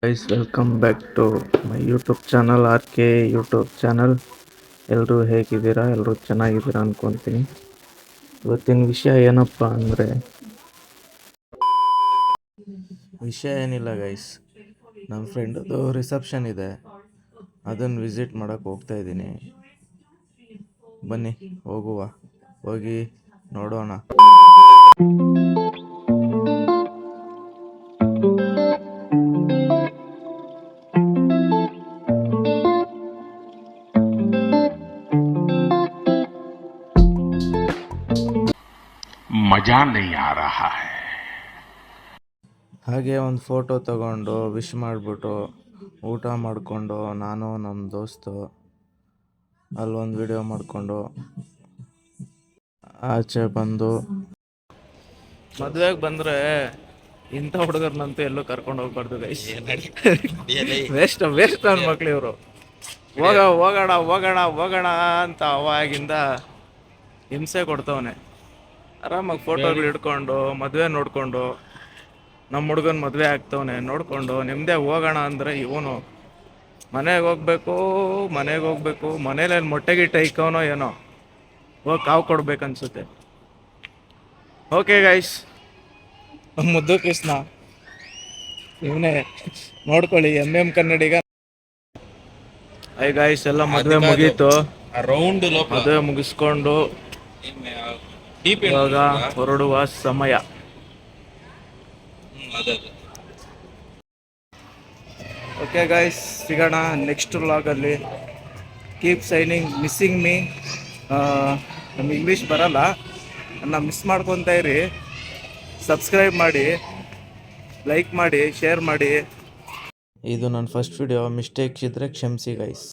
Guys welcome back to my YouTube channel RK YouTube channel. ಎಲ್ಲರೂ ಹೇಗಿದ್ದೀರಾ? ಎಲ್ಲರೂ ಚೆನ್ನಾಗಿದ್ದೀರಾ ಅಂದ್ಕೊತೀನಿ. ಇವತ್ತಿನ ವಿಷಯ ಏನಪ್ಪ ಅಂದರೆ, ವಿಷಯ ಏನಿಲ್ಲ ಗೈಸ್, ನಮ್ಮ ಫ್ರೆಂಡದು ರಿಸೆಪ್ಷನ್ ಇದೆ, ಅದನ್ನು ವಿಸಿಟ್ ಮಾಡೋಕ್ಕೆ ಹೋಗ್ತಾ ಇದ್ದೀನಿ. ಬನ್ನಿ ಹೋಗಿ ನೋಡೋಣ. मजा नहीं आ रहा है. ಹಾಗೆ ಒಂದು ಫೋಟೋ ತಗೊಂಡು ವಿಶ್ ಮಾಡಿಬಿಟ್ಟು ಊಟ ಮಾಡಿಕೊಂಡು ನಾನು ನಮ್ಮ ದೋಸ್ತು ಅಲ್ಲೊಂದು ವಿಡಿಯೋ ಮಾಡಿಕೊಂಡು ಆಚೆ ಬಂದು, ಮದುವೆಗೆ ಬಂದರೆ ಇಂಥ ಹುಡುಗರನ್ನಂತೂ ಎಲ್ಲೂ ಕರ್ಕೊಂಡು ಹೋಗ್ಬಾರ್ದು ಗೈಸ್. ವೇಸ್ಟ್ ನನ್ನ ಮಕ್ಳು ಇವರು. ಹೋಗೋಣ ಅಂತ ಅವಾಗಿಂದ ಹಿಂಸೆ ಕೊಡ್ತವನೆ. ಆರಾಮಾಗಿ ಫೋಟೋಗಳು ಹಿಡ್ಕೊಂಡು ಮದುವೆ ನೋಡಿಕೊಂಡು, ನಮ್ಮ ಹುಡುಗನ ಮದುವೆ ಆಗ್ತವನೆ ನೋಡಿಕೊಂಡು ನಿಮ್ಮದೇ ಹೋಗೋಣ ಅಂದರೆ ಇವನು ಮನೆಗೆ ಹೋಗ್ಬೇಕು. ಮನೇಲಿ ಮೊಟ್ಟೆಗಿಟ್ಟ ಇಕ್ಕವನೋ ಏನೋ, ಹೋಗಿ ಕಾವು ಕೊಡ್ಬೇಕನ್ಸುತ್ತೆ. ಓಕೆ ಗೈಸ್, ಮುದ್ದು ಕೃಷ್ಣ ಇವನೇ, ನೋಡ್ಕೊಳ್ಳಿ MM ಕನ್ನಡಿಗ. ಗೈಸ್ ಎಲ್ಲ ಮದುವೆ ಮುಗೀತು, ಮದುವೆ ಮುಗಿಸ್ಕೊಂಡು ಇವಾಗ ಹೊರಡುವ ಸಮಯ. ಓಕೆ ಗೈಸ್, ಸಿಗೋಣ ನೆಕ್ಸ್ಟ್ ವ್ಲಾಗಲ್ಲಿ. Keep shining, missing me. ನಮ್ಗೆ ಇಂಗ್ಲೀಷ್ ಬರಲ್ಲ, ನನ್ನ ಮಿಸ್ ಮಾಡ್ಕೊತಾ ಇರಿ. ಸಬ್ಸ್ಕ್ರೈಬ್ ಮಾಡಿ, ಲೈಕ್ ಮಾಡಿ, ಶೇರ್ ಮಾಡಿ. ಇದು ನನ್ನ ಫಸ್ಟ್ ವಿಡಿಯೋ, ಮಿಸ್ಟೇಕ್ಸ್ ಇದ್ದರೆ ಕ್ಷಮಿಸಿ ಗೈಸ್.